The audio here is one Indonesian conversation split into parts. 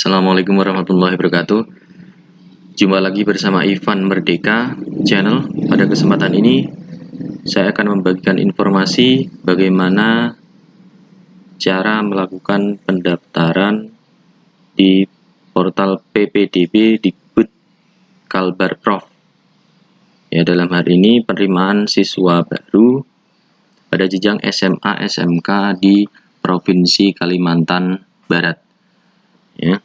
Assalamualaikum warahmatullahi wabarakatuh. Jumpa lagi bersama Ivan Merdeka Channel. Pada kesempatan ini saya akan membagikan informasi bagaimana cara melakukan pendaftaran di portal PPDB Dikbud Kalbar Prof. Ya, dalam hal ini penerimaan siswa baru pada jenjang SMA SMK di Provinsi Kalimantan Barat. Ya.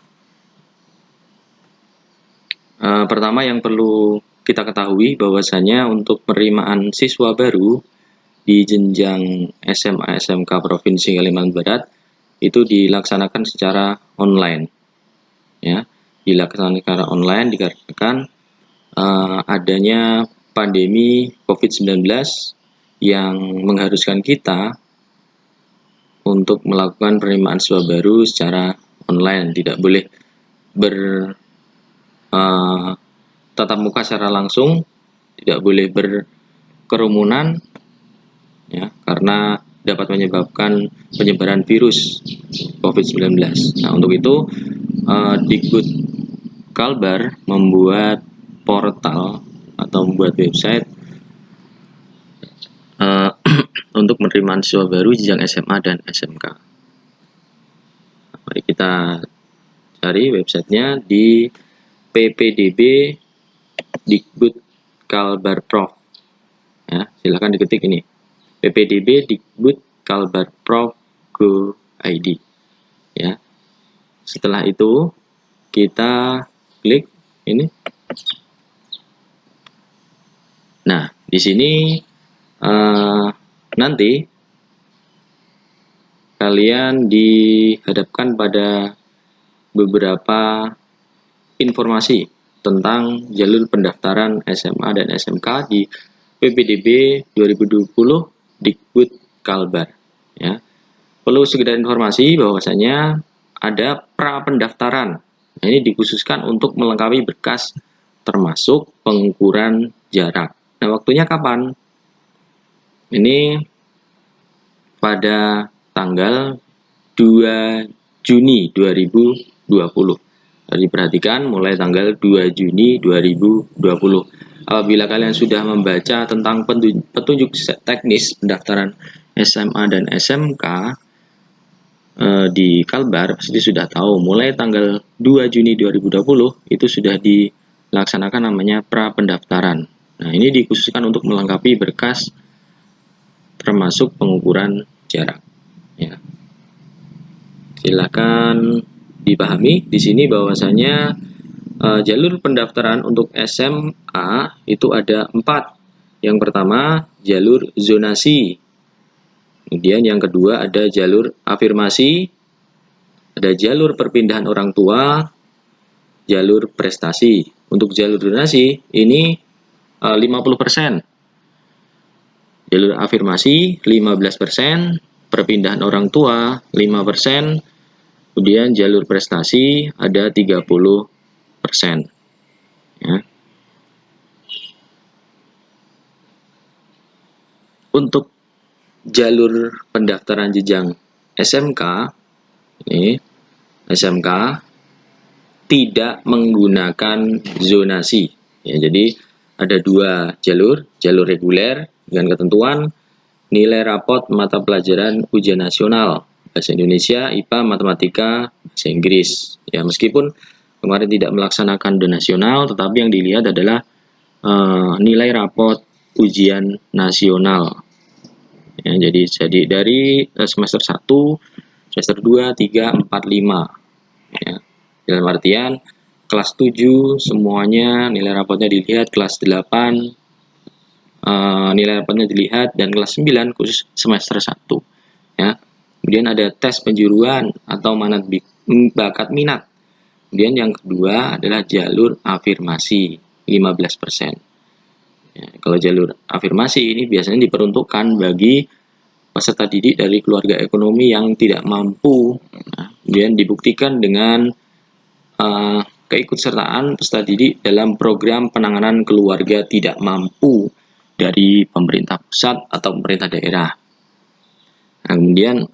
Pertama yang perlu kita ketahui bahwasanya untuk penerimaan siswa baru di jenjang SMA SMK Provinsi Kalimantan Barat itu dilaksanakan secara online. Ya, dilaksanakan secara online dikarenakan adanya pandemi COVID-19 yang mengharuskan kita untuk melakukan penerimaan siswa baru secara online, tidak boleh tatap muka secara langsung, tidak boleh berkerumunan, ya, karena dapat menyebabkan penyebaran virus COVID-19. Nah, untuk itu Dikbud Kalbar membuat portal atau membuat website untuk penerimaan siswa baru jenjang SMA dan SMK. Mari kita cari websitenya di PPDB Dikbud Kalbar Prof. Ya, silakan diketik ini. PPDB Dikbud Kalbar Prof Go ID. Ya. Setelah itu kita klik ini. Nah, di sini nanti kalian dihadapkan pada beberapa informasi tentang jalur pendaftaran SMA dan SMK di PPDB 2020 Dikbud Kalbar. Ya. Perlu sekedar informasi bahwasanya ada pra pendaftaran. Nah, ini dikhususkan untuk melengkapi berkas termasuk pengukuran jarak. Nah, waktunya kapan? Ini pada tanggal 2 Juni 2020. Diperhatikan mulai tanggal 2 Juni 2020. Apabila kalian sudah membaca tentang petunjuk teknis pendaftaran SMA dan SMK di Kalbar, pasti sudah tahu mulai tanggal 2 Juni 2020 itu sudah dilaksanakan namanya pra pendaftaran. Nah, ini dikhususkan untuk melengkapi berkas termasuk pengukuran jarak. Ya. Silakan dipahami di sini bahwasanya jalur pendaftaran untuk SMA itu ada 4. Yang pertama jalur zonasi, kemudian yang kedua ada jalur afirmasi, ada jalur perpindahan orang tua, jalur prestasi. Untuk jalur zonasi ini 50%, jalur afirmasi 15%, perpindahan orang tua 5%, kemudian jalur prestasi ada 30%. Ya. Untuk jalur pendaftaran jenjang SMK, ini SMK tidak menggunakan zonasi. Ya, jadi ada 2 jalur, jalur reguler dengan ketentuan nilai rapot mata pelajaran ujian nasional bahasa Indonesia, IPA, matematika, bahasa Inggris. Ya, meskipun kemarin tidak melaksanakan nasional, tetapi yang dilihat adalah nilai rapot ujian nasional. Ya, jadi dari semester 1, semester 2, 3, 4, 5. Ya. Dalam artian kelas 7 semuanya nilai rapotnya dilihat, kelas 8 nilai rapotnya dilihat, dan kelas 9 khusus semester 1. Ya. Kemudian ada tes penjuruan atau bakat minat. Kemudian yang kedua adalah jalur afirmasi 15%. Ya, kalau jalur afirmasi ini biasanya diperuntukkan bagi peserta didik dari keluarga ekonomi yang tidak mampu. Nah, kemudian dibuktikan dengan keikutsertaan peserta didik dalam program penanganan keluarga tidak mampu dari pemerintah pusat atau pemerintah daerah. Nah, kemudian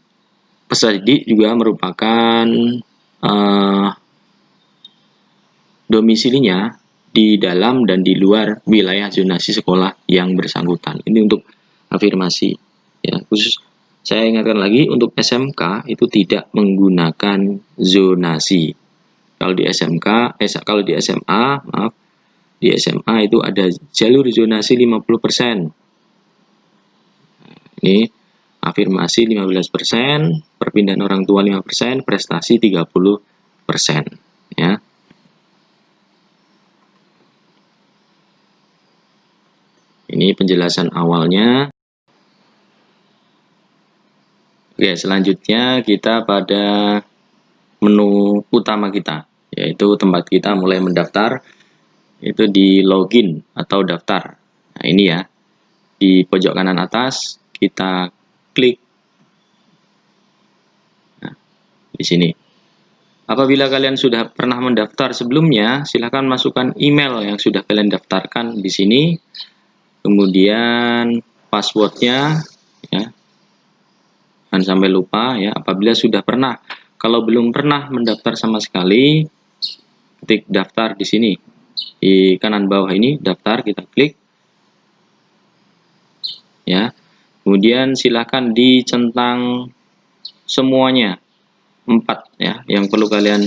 peserta didik juga merupakan domisilinya di dalam dan di luar wilayah zonasi sekolah yang bersangkutan. Ini untuk afirmasi. Ya, khusus saya ingatkan lagi, untuk SMK itu tidak menggunakan zonasi. Kalau di SMK, kalau di SMA, maaf, di SMA itu ada jalur zonasi 50%. Ini afirmasi 15%, perpindahan orang tua 5%, prestasi 30%. Ya. Ini penjelasan awalnya. Oke, selanjutnya kita pada menu utama kita, yaitu tempat kita mulai mendaftar, itu di login atau daftar. Nah, ini ya, di pojok kanan atas kita klik. Nah, di sini. Apabila kalian sudah pernah mendaftar sebelumnya, silahkan masukkan email yang sudah kalian daftarkan di sini. Kemudian passwordnya, ya, jangan sampai lupa ya. Apabila sudah pernah, kalau belum pernah mendaftar sama sekali, ketik daftar di sini. Di kanan bawah ini daftar, kita klik. Ya. Kemudian silahkan dicentang semuanya 4 ya, yang perlu kalian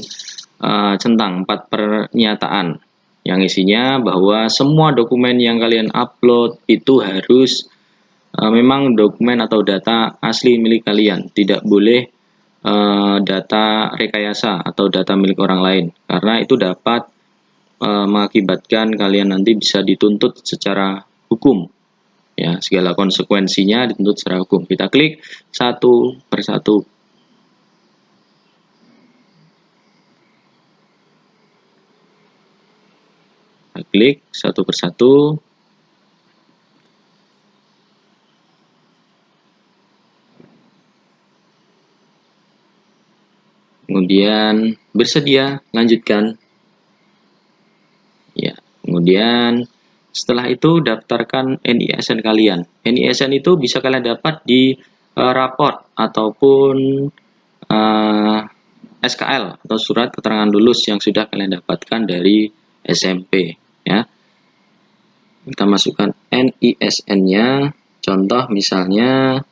centang 4 pernyataan yang isinya bahwa semua dokumen yang kalian upload itu harus memang dokumen atau data asli milik kalian, tidak boleh data rekayasa atau data milik orang lain, karena itu dapat mengakibatkan kalian nanti bisa dituntut secara hukum. Ya, segala konsekuensinya dituntut secara hukum. Kita klik satu persatu. Kita klik satu persatu. Kemudian bersedia, lanjutkan. Ya, kemudian setelah itu daftarkan NISN kalian. NISN itu bisa kalian dapat di raport ataupun SKL atau surat keterangan lulus yang sudah kalian dapatkan dari SMP. Ya, kita masukkan NISN-nya. Contoh misalnya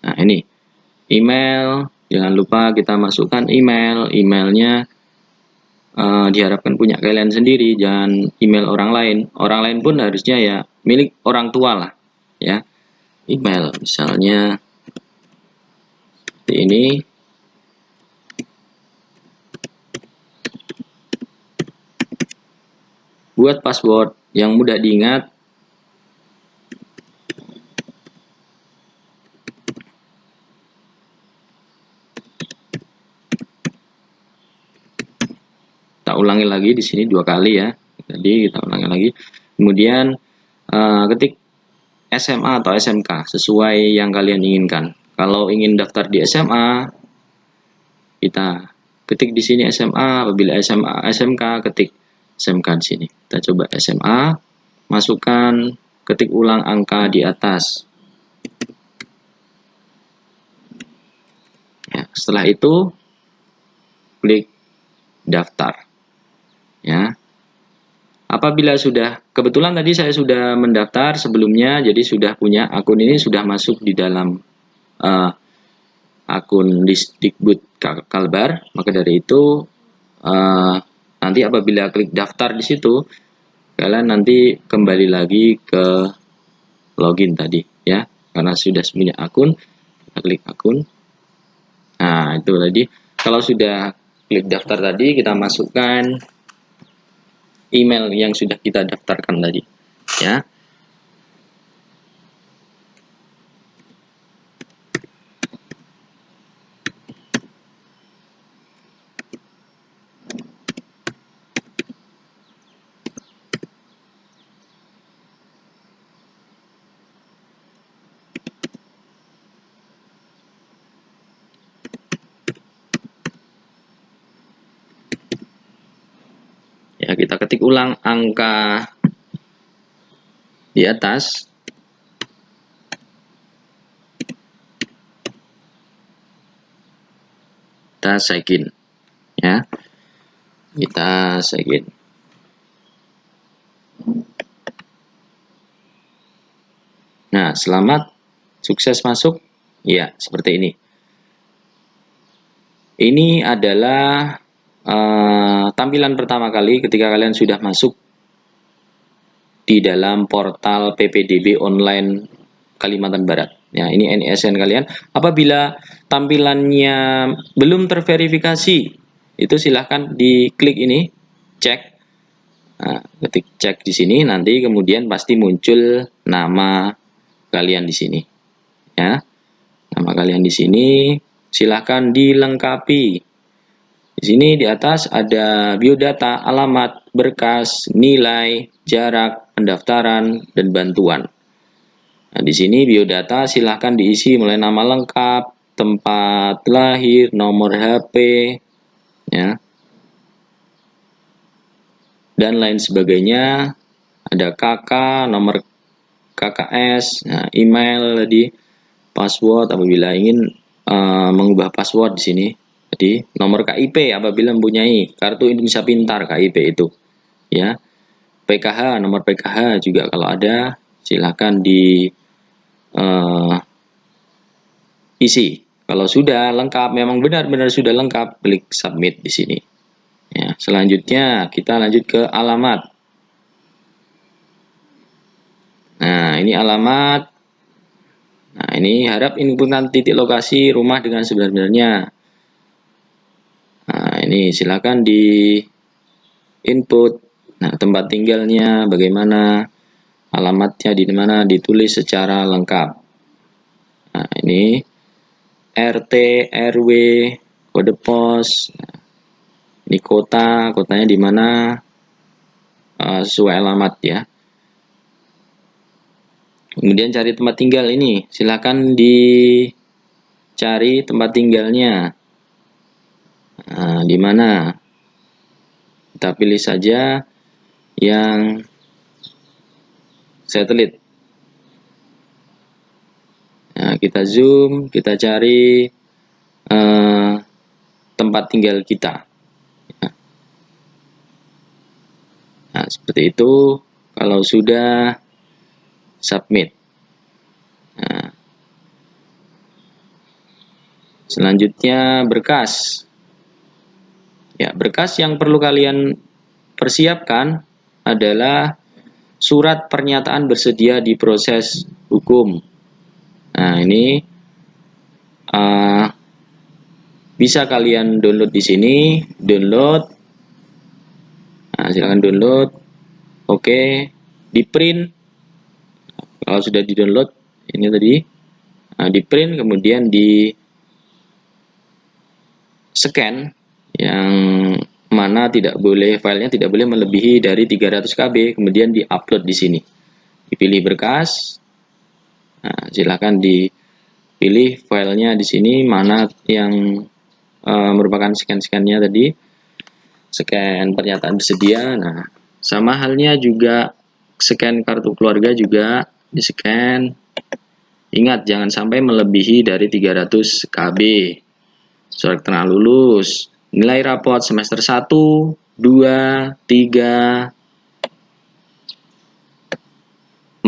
nah ini email, jangan lupa kita masukkan emailnya diharapkan punya kalian sendiri, jangan email orang lain pun harusnya ya milik orang tua lah ya. Email misalnya seperti ini. Buat password yang mudah diingat. Kita ulangi lagi di sini 2 kali ya. Jadi kita ulangi lagi. Kemudian ketik SMA atau SMK sesuai yang kalian inginkan. Kalau ingin daftar di SMA, kita ketik di sini SMA. Apabila SMA SMK, ketik SMK di sini. Kita coba SMA, masukkan, ketik ulang angka di atas. Ya, setelah itu klik daftar. Ya. Apabila sudah, kebetulan tadi saya sudah mendaftar sebelumnya, jadi sudah punya akun ini, sudah masuk di dalam akun Disdikbud Kalbar, maka dari itu nanti apabila klik daftar di situ, kalian nanti kembali lagi ke login tadi ya, karena sudah punya akun, kita klik akun. Nah itu tadi, kalau sudah klik daftar tadi, kita masukkan email yang sudah kita daftarkan tadi ya. Ya, kita ketik ulang angka di atas. Kita sign in, ya. Kita sign in. Nah, selamat, sukses masuk. Ya, seperti ini. Ini adalah tampilan pertama kali ketika kalian sudah masuk di dalam portal PPDB online Kalimantan Barat. Ya, ini NISN kalian. Apabila tampilannya belum terverifikasi, itu silahkan diklik ini, cek. Nah, ketik cek di sini, nanti kemudian pasti muncul nama kalian di sini. Ya, nama kalian di sini silahkan dilengkapi. Di sini di atas ada biodata, alamat, berkas, nilai, jarak, pendaftaran, dan bantuan. Nah, di sini biodata silahkan diisi mulai nama lengkap, tempat lahir, nomor HP, ya, dan lain sebagainya. Ada KK, nomor KKS, nah, email tadi, password apabila ingin mengubah password di sini. Jadi nomor KIP apabila mempunyai kartu Indonesia Pintar KIP itu, ya. PKH, nomor PKH juga kalau ada silahkan di isi. Kalau sudah lengkap, memang benar-benar sudah lengkap, klik submit di sini. Ya, selanjutnya kita lanjut ke alamat. Nah, ini alamat. Nah, ini harap inputan titik lokasi rumah dengan sebenarnya. Nah, ini silakan di input. Nah, tempat tinggalnya bagaimana, alamatnya di mana, ditulis secara lengkap. Nah, ini RT, RW, kode pos. Nah, ini kota, kotanya di mana, sesuai alamat ya. Kemudian cari tempat tinggal ini, silakan dicari tempat tinggalnya. Nah, di mana? Kita pilih saja yang satelit. Nah, kita zoom, kita cari tempat tinggal kita. Nah, seperti itu. Kalau sudah, submit. Nah, selanjutnya berkas. Ya, berkas yang perlu kalian persiapkan adalah surat pernyataan bersedia diproses hukum. Nah, ini bisa kalian download di sini, download. Nah, silakan download. Oke, di print. Kalau sudah di download, ini tadi, nah, di print kemudian di scan, yang mana tidak boleh, filenya tidak boleh melebihi dari 300 KB, kemudian di upload di sini. Dipilih berkas. Nah, silakan dipilih filenya di sini mana yang merupakan scan-scannya tadi, scan pernyataan bersedia. Nah, sama halnya juga scan kartu keluarga juga di scan. Ingat jangan sampai melebihi dari 300 KB. Surat keterangan lulus, nilai raport semester 1, 2, 3,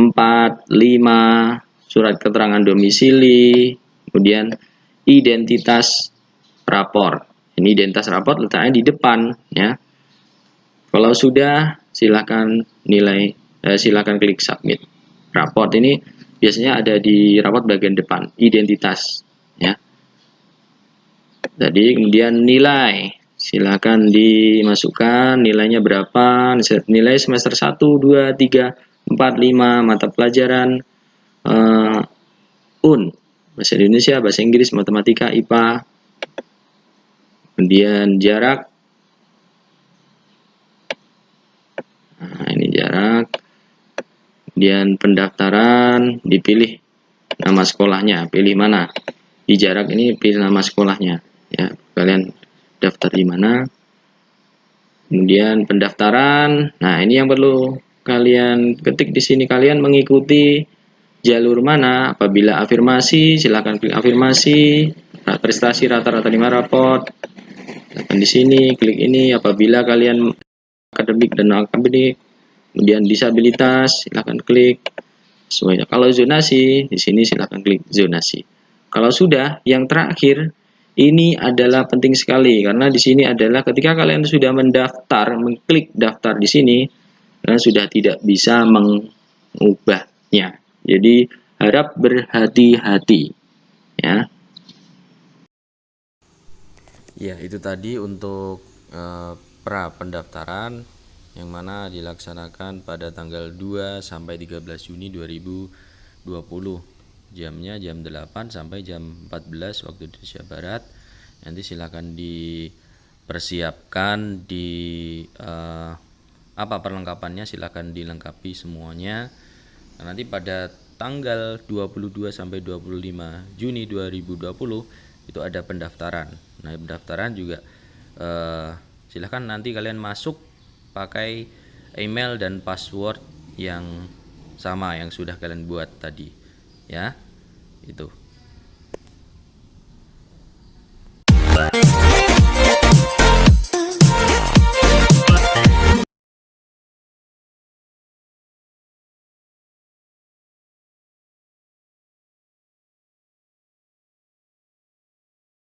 4, 5, surat keterangan domisili, kemudian identitas rapor. Ini identitas rapor letaknya di depan ya. Kalau sudah silakan silakan klik submit. Raport ini biasanya ada di raport bagian depan, identitas ya. Jadi kemudian nilai, silakan dimasukkan nilainya berapa, nilai semester 1, 2, 3, 4, 5, mata pelajaran UN, bahasa Indonesia, bahasa Inggris, matematika, IPA. Kemudian jarak. Nah, ini jarak. Kemudian pendaftaran, dipilih nama sekolahnya, pilih mana. Di jarak ini pilih nama sekolahnya. Ya, kalian daftar di mana. Kemudian pendaftaran. Nah, ini yang perlu kalian ketik di sini kalian mengikuti jalur mana. Apabila afirmasi, silakan klik afirmasi. Prestasi rata-rata 5 raport, silakan di sini klik ini. Apabila kalian akademik dan akademik, kemudian disabilitas, silakan klik semuanya. Kalau zonasi, di sini silakan klik zonasi. Kalau sudah, yang terakhir ini adalah penting sekali karena di sini adalah ketika kalian sudah mendaftar, mengklik daftar di sini, kalian sudah tidak bisa mengubahnya. Jadi harap berhati-hati ya. Ya, itu tadi untuk pra pendaftaran yang mana dilaksanakan pada tanggal 2 sampai 13 Juni 2020. Jamnya jam 8 sampai jam 14 waktu Indonesia Barat. Nanti silakan dipersiapkan di apa perlengkapannya, silakan dilengkapi semuanya. Nah, nanti pada tanggal 22 sampai 25 Juni 2020 itu ada pendaftaran. Nah, pendaftaran juga silahkan nanti kalian masuk pakai email dan password yang sama yang sudah kalian buat tadi ya. Itu.